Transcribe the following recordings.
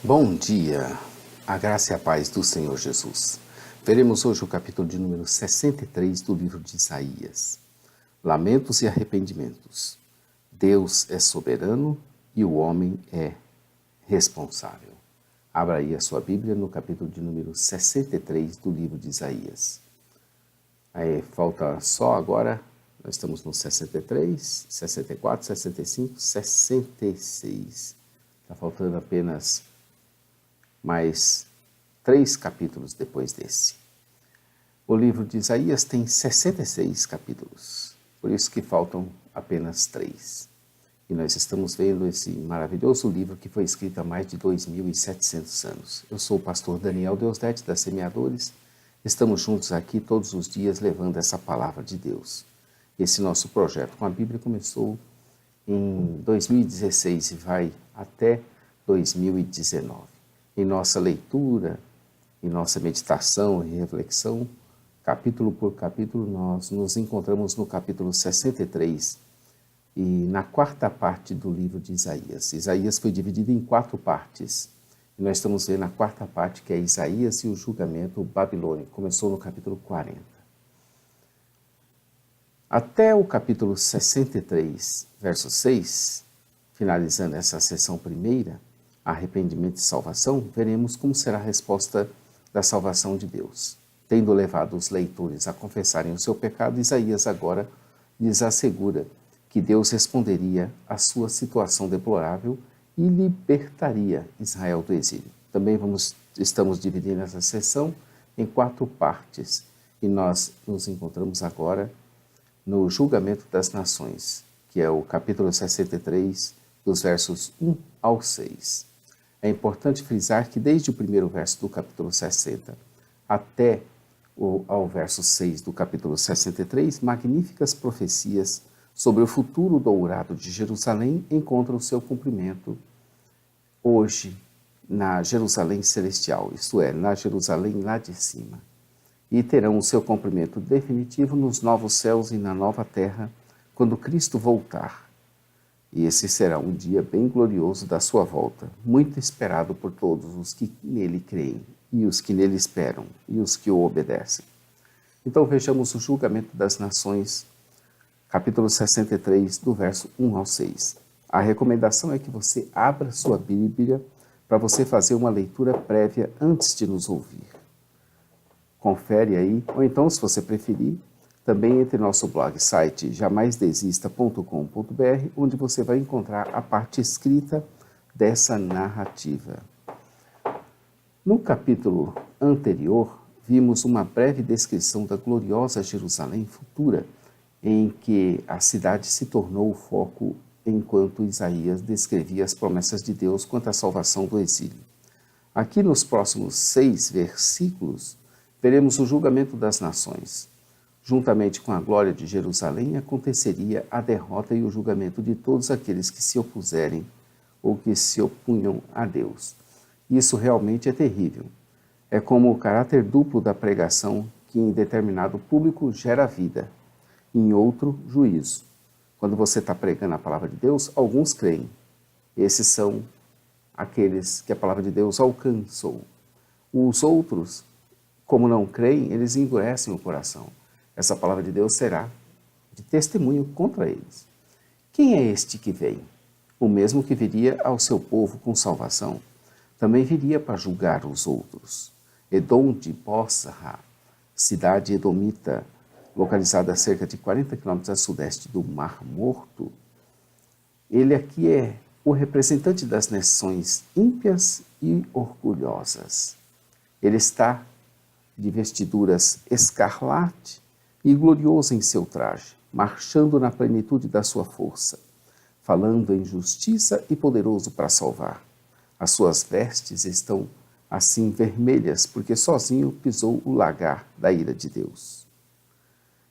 Bom dia, a graça e a paz do Senhor Jesus. Veremos hoje o capítulo de número 63 do livro de Isaías. Lamentos e arrependimentos. Deus é soberano e o homem é responsável. Abra aí a sua Bíblia no capítulo de número 63 do livro de Isaías. Aí falta só agora, nós estamos no 63, 64, 65, 66. Está faltando apenas mais 3 capítulos depois desse. O livro de Isaías tem 66 capítulos, por isso que faltam apenas 3. E nós estamos vendo esse maravilhoso livro que foi escrito há mais de 2.700 anos. Eu sou o pastor Daniel Deusdete, da Semeadores. Estamos juntos aqui todos os dias levando essa palavra de Deus. Esse nosso projeto com a Bíblia começou em 2016 e vai até 2019. Em nossa leitura, em nossa meditação e reflexão, capítulo por capítulo, nós nos encontramos no capítulo 63 e na quarta parte do livro de Isaías. Isaías foi dividido em 4 partes. E nós estamos vendo a quarta parte, que é Isaías e o julgamento babilônico. Começou no capítulo 40. Até o capítulo 63, verso 6, finalizando essa sessão primeira, arrependimento e salvação, veremos como será a resposta da salvação de Deus. Tendo levado os leitores a confessarem o seu pecado, Isaías agora lhes assegura que Deus responderia à sua situação deplorável e libertaria Israel do exílio. Também estamos dividindo essa sessão em 4 partes e nós nos encontramos agora no julgamento das nações, que é o capítulo 63, dos versos 1 ao 6. É importante frisar que desde o primeiro verso do capítulo 60 até ao verso 6 do capítulo 63, magníficas profecias sobre o futuro dourado de Jerusalém encontram seu cumprimento hoje na Jerusalém celestial, isto é, na Jerusalém lá de cima, e terão o seu cumprimento definitivo nos novos céus e na nova terra, quando Cristo voltar. E esse será um dia bem glorioso da sua volta, muito esperado por todos os que nele creem, e os que nele esperam, e os que o obedecem. Então vejamos o julgamento das nações, capítulo 63, do verso 1 ao 6. A recomendação é que você abra sua Bíblia para você fazer uma leitura prévia antes de nos ouvir. Confere aí, ou então, se você preferir, também entre nosso blog site jamaisdesista.com.br, onde você vai encontrar a parte escrita dessa narrativa. No capítulo anterior, vimos uma breve descrição da gloriosa Jerusalém futura, em que a cidade se tornou o foco enquanto Isaías descrevia as promessas de Deus quanto à salvação do exílio. Aqui nos próximos 6 versículos, veremos o julgamento das nações. Juntamente com a glória de Jerusalém, aconteceria a derrota e o julgamento de todos aqueles que se opuserem ou que se opunham a Deus. Isso realmente é terrível. É como o caráter duplo da pregação que em determinado público gera vida, em outro, juízo. Quando você está pregando a palavra de Deus, alguns creem. Esses são aqueles que a palavra de Deus alcançou. Os outros, como não creem, eles endurecem o coração. Essa palavra de Deus será de testemunho contra eles. Quem é este que vem? O mesmo que viria ao seu povo com salvação, também viria para julgar os outros. Edom de Bosra, cidade edomita, localizada a cerca de 40 quilômetros a sudeste do Mar Morto. Ele aqui é o representante das nações ímpias e orgulhosas. Ele está de vestiduras escarlate e glorioso em seu traje, marchando na plenitude da sua força, falando em justiça e poderoso para salvar. As suas vestes estão assim vermelhas, porque sozinho pisou o lagar da ira de Deus.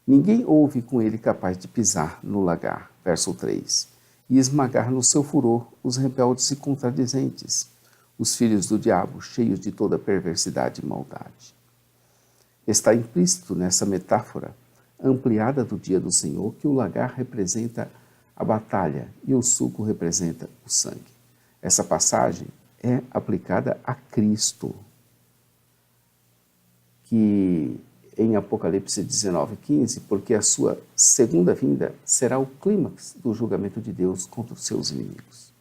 Ninguém houve com ele capaz de pisar no lagar, verso 3, e esmagar no seu furor os rebeldes e contradizentes, os filhos do diabo, cheios de toda perversidade e maldade. Está implícito nessa metáfora ampliada do dia do Senhor que o lagar representa a batalha e o suco representa o sangue. Essa passagem é aplicada a Cristo, que em Apocalipse 19:15, porque a sua segunda vinda será o clímax do julgamento de Deus contra os seus inimigos.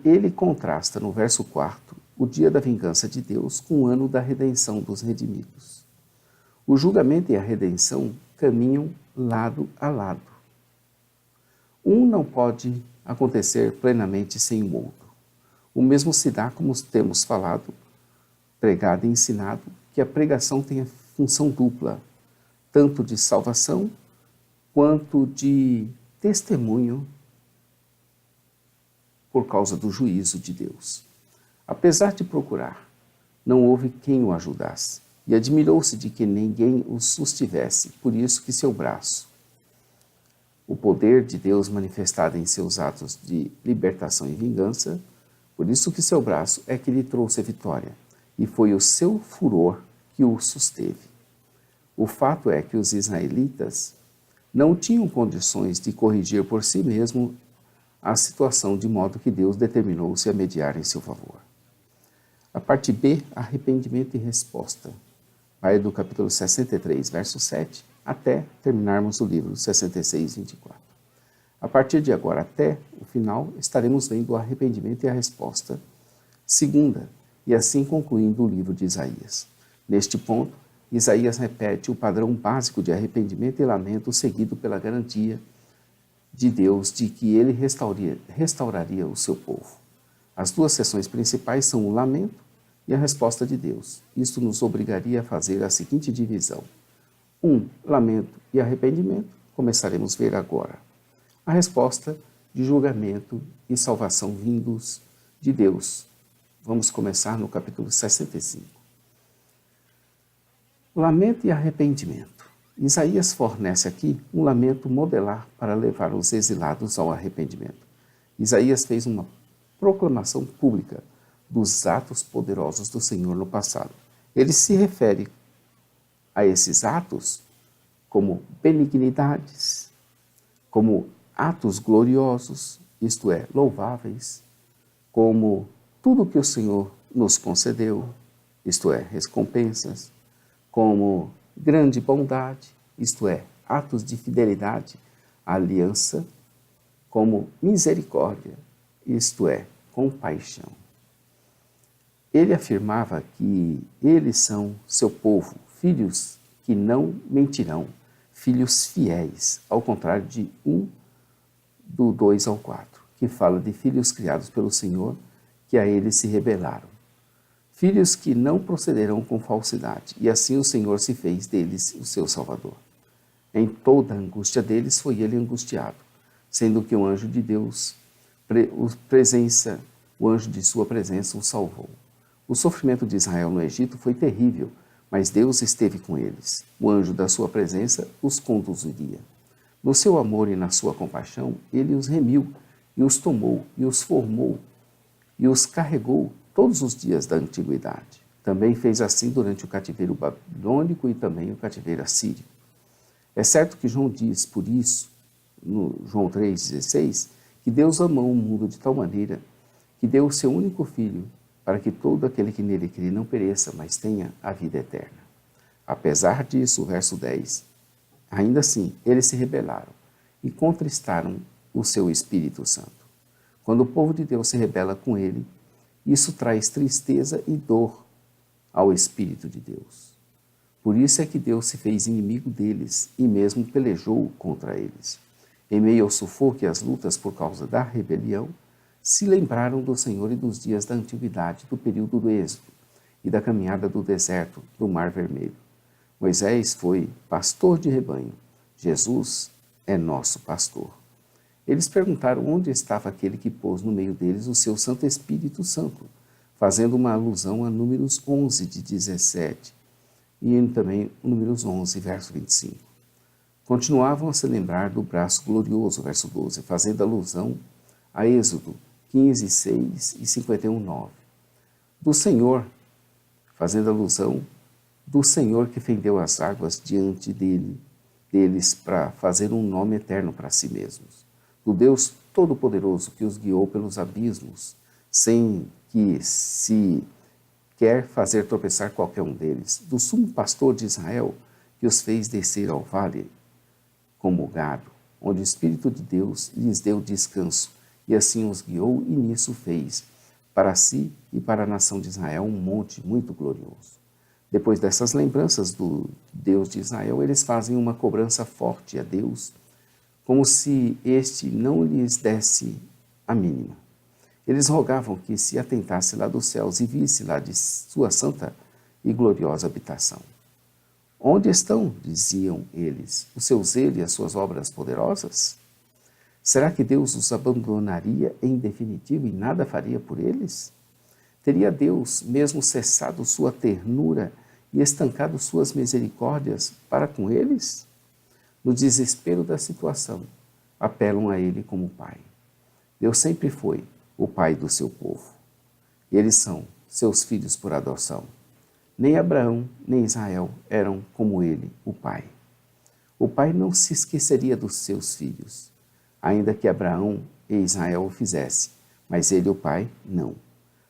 Ele contrasta no verso 4 o dia da vingança de Deus com o ano da redenção dos redimidos. O julgamento e a redenção caminham lado a lado. Um não pode acontecer plenamente sem o outro. O mesmo se dá, como temos falado, pregado e ensinado, que a pregação tem a função dupla, tanto de salvação quanto de testemunho por causa do juízo de Deus. Apesar de procurar, não houve quem o ajudasse, e admirou-se de que ninguém o sustivesse, por isso que seu braço, o poder de Deus manifestado em seus atos de libertação e vingança, por isso que seu braço é que lhe trouxe a vitória, e foi o seu furor que o susteve. O fato é que os israelitas não tinham condições de corrigir por si mesmo a situação, de modo que Deus determinou-se a mediar em seu favor. A parte B, arrependimento e resposta, vai do capítulo 63, verso 7, até terminarmos o livro 66, 24. A partir de agora até o final, estaremos vendo o arrependimento e a resposta segunda, e assim concluindo o livro de Isaías. Neste ponto, Isaías repete o padrão básico de arrependimento e lamento seguido pela garantia de Deus de que ele restauraria o seu povo. As duas seções principais são o lamento e a resposta de Deus. Isto nos obrigaria a fazer a seguinte divisão. Lamento e arrependimento, começaremos a ver agora. A resposta de julgamento e salvação vindos de Deus. Vamos começar no capítulo 65. Lamento e arrependimento. Isaías fornece aqui um lamento modelar para levar os exilados ao arrependimento. Isaías fez uma proclamação pública dos atos poderosos do Senhor no passado. Ele se refere a esses atos como benignidades, como atos gloriosos, isto é, louváveis, como tudo que o Senhor nos concedeu, isto é, recompensas, como grande bondade, isto é, atos de fidelidade à aliança, como misericórdia, isto é, compaixão. Ele afirmava que eles são seu povo, filhos que não mentirão, filhos fiéis, ao contrário de do 2 ao 4, que fala de filhos criados pelo Senhor, que a ele se rebelaram. Filhos que não procederão com falsidade, e assim o Senhor se fez deles o seu Salvador. Em toda a angústia deles foi ele angustiado, sendo que o anjo de Deus, o anjo de sua presença o salvou. O sofrimento de Israel no Egito foi terrível, mas Deus esteve com eles. O anjo da sua presença os conduziria. No seu amor e na sua compaixão, ele os remiu, e os tomou, e os formou, e os carregou todos os dias da antiguidade. Também fez assim durante o cativeiro babilônico e também o cativeiro assírio. É certo que João diz, por isso, no João 3,16, que Deus amou o mundo de tal maneira que deu o seu único filho, para que todo aquele que nele crê não pereça, mas tenha a vida eterna. Apesar disso, o verso 10, ainda assim, eles se rebelaram e contristaram o seu Espírito Santo. Quando o povo de Deus se rebela com ele, isso traz tristeza e dor ao Espírito de Deus. Por isso é que Deus se fez inimigo deles e mesmo pelejou contra eles. Em meio ao sufoco e às lutas por causa da rebelião, se lembraram do Senhor e dos dias da antiguidade, do período do êxodo e da caminhada do deserto, do Mar Vermelho. Moisés foi pastor de rebanho. Jesus é nosso pastor. Eles perguntaram onde estava aquele que pôs no meio deles o seu Santo Espírito Santo, fazendo uma alusão a Números 11, de 17, e também Números 11, verso 25. Continuavam a se lembrar do braço glorioso, verso 12, fazendo alusão a Êxodo 15, 6 e 51, 9. Do Senhor, fazendo alusão do Senhor que fendeu as águas diante deles para fazer um nome eterno para si mesmos. Do Deus Todo-Poderoso que os guiou pelos abismos, sem que se quer fazer tropeçar qualquer um deles, do sumo pastor de Israel, que os fez descer ao vale como gado, onde o Espírito de Deus lhes deu descanso, e assim os guiou, e nisso fez para si e para a nação de Israel um monte muito glorioso. Depois dessas lembranças do Deus de Israel, eles fazem uma cobrança forte a Deus, como se este não lhes desse a mínima. Eles rogavam que se atentasse lá dos céus e visse lá de sua santa e gloriosa habitação. Onde estão, diziam eles, o seu zelo e as suas obras poderosas? Será que Deus os abandonaria em definitivo e nada faria por eles? Teria Deus mesmo cessado sua ternura e estancado suas misericórdias para com eles? No desespero da situação, apelam a Ele como Pai. Deus sempre foi o Pai do seu povo. Eles são seus filhos por adoção. Nem Abraão, nem Israel eram como ele, o Pai. O Pai não se esqueceria dos seus filhos, ainda que Abraão e Israel o fizessem, mas ele, o Pai, não.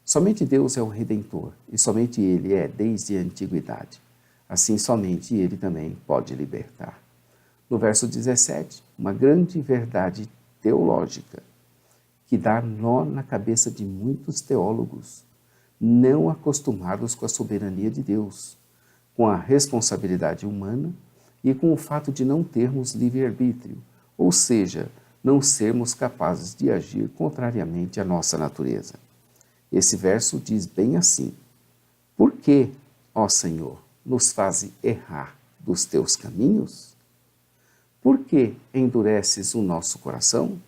Somente Deus é o Redentor, e somente Ele é desde a antiguidade. Assim, somente Ele também pode libertar. No verso 17, uma grande verdade teológica que dá nó na cabeça de muitos teólogos, não acostumados com a soberania de Deus, com a responsabilidade humana e com o fato de não termos livre-arbítrio, ou seja, não sermos capazes de agir contrariamente à nossa natureza. Esse verso diz bem assim: por que, ó Senhor, nos fazes errar dos teus caminhos? Por que endureces o nosso coração?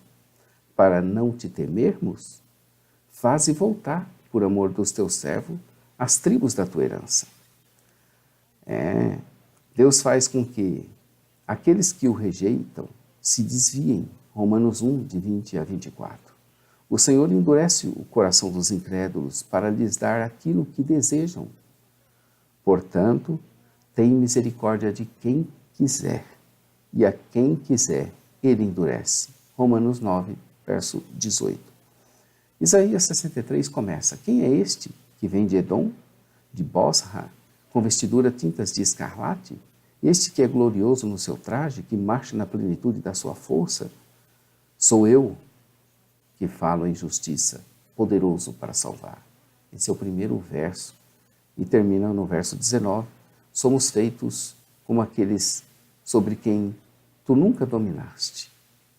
Para não te temermos? Faze voltar, por amor dos teus servos, as tribos da tua herança. Deus faz com que aqueles que o rejeitam se desviem. Romanos 1, de 20 a 24. O Senhor endurece o coração dos incrédulos para lhes dar aquilo que desejam. Portanto, tem misericórdia de quem quiser, e a quem quiser ele endurece. Romanos 9, verso 18. Isaías 63 começa: quem é este que vem de Edom, de Bosra, com vestidura tintas de escarlate? Este que é glorioso no seu traje, que marcha na plenitude da sua força? Sou eu que falo em justiça, poderoso para salvar. Esse é o primeiro verso. E termina no verso 19. Somos feitos como aqueles sobre quem tu nunca dominaste,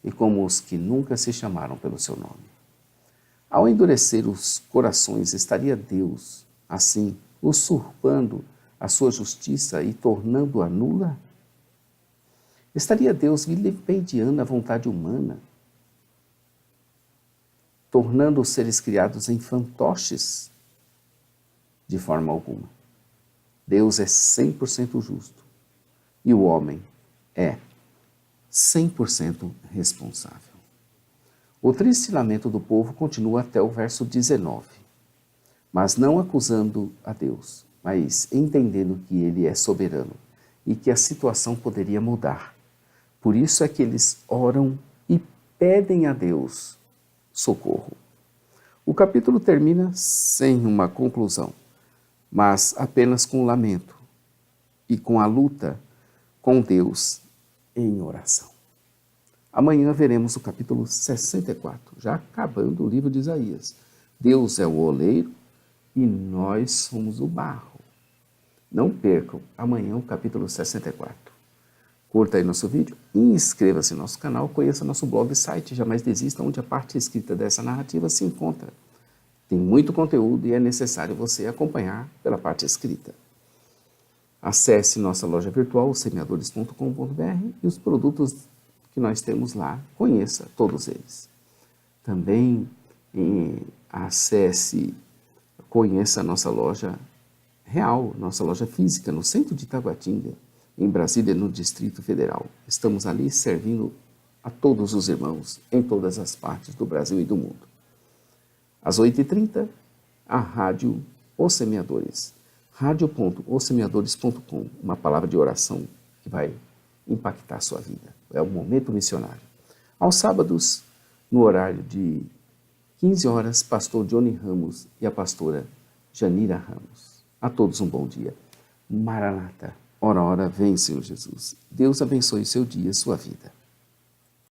e como os que nunca se chamaram pelo seu nome. Ao endurecer os corações, estaria Deus, assim, usurpando a sua justiça e tornando-a nula? Estaria Deus vilipendiando a vontade humana, tornando os seres criados em fantoches? De forma alguma. Deus é 100% justo e o homem é 100% responsável. O triste lamento do povo continua até o verso 19, mas não acusando a Deus, mas entendendo que Ele é soberano e que a situação poderia mudar. Por isso é que eles oram e pedem a Deus socorro. O capítulo termina sem uma conclusão, mas apenas com o lamento e com a luta com Deus em oração. Amanhã veremos o capítulo 64, já acabando o livro de Isaías. Deus é o oleiro e nós somos o barro. Não percam, amanhã o capítulo 64. Curta aí nosso vídeo, inscreva-se no nosso canal, conheça nosso blog e site Jamais Desista, onde a parte escrita dessa narrativa se encontra. Tem muito conteúdo e é necessário você acompanhar pela parte escrita. Acesse nossa loja virtual, semeadores.com.br, e os produtos que nós temos lá, conheça todos eles. Também conheça a nossa loja real, nossa loja física, no centro de Taguatinga, em Brasília, no Distrito Federal. Estamos ali servindo a todos os irmãos, em todas as partes do Brasil e do mundo. Às 8h30, a Rádio Os Semeadores, radio.ossemeadores.com, uma palavra de oração que vai impactar a sua vida. É o Momento Missionário. Aos sábados, no horário de 15 horas, pastor Johnny Ramos e a pastora Janira Ramos. A todos um bom dia. Maranata, ora, ora, vem, Senhor Jesus. Deus abençoe seu dia e sua vida.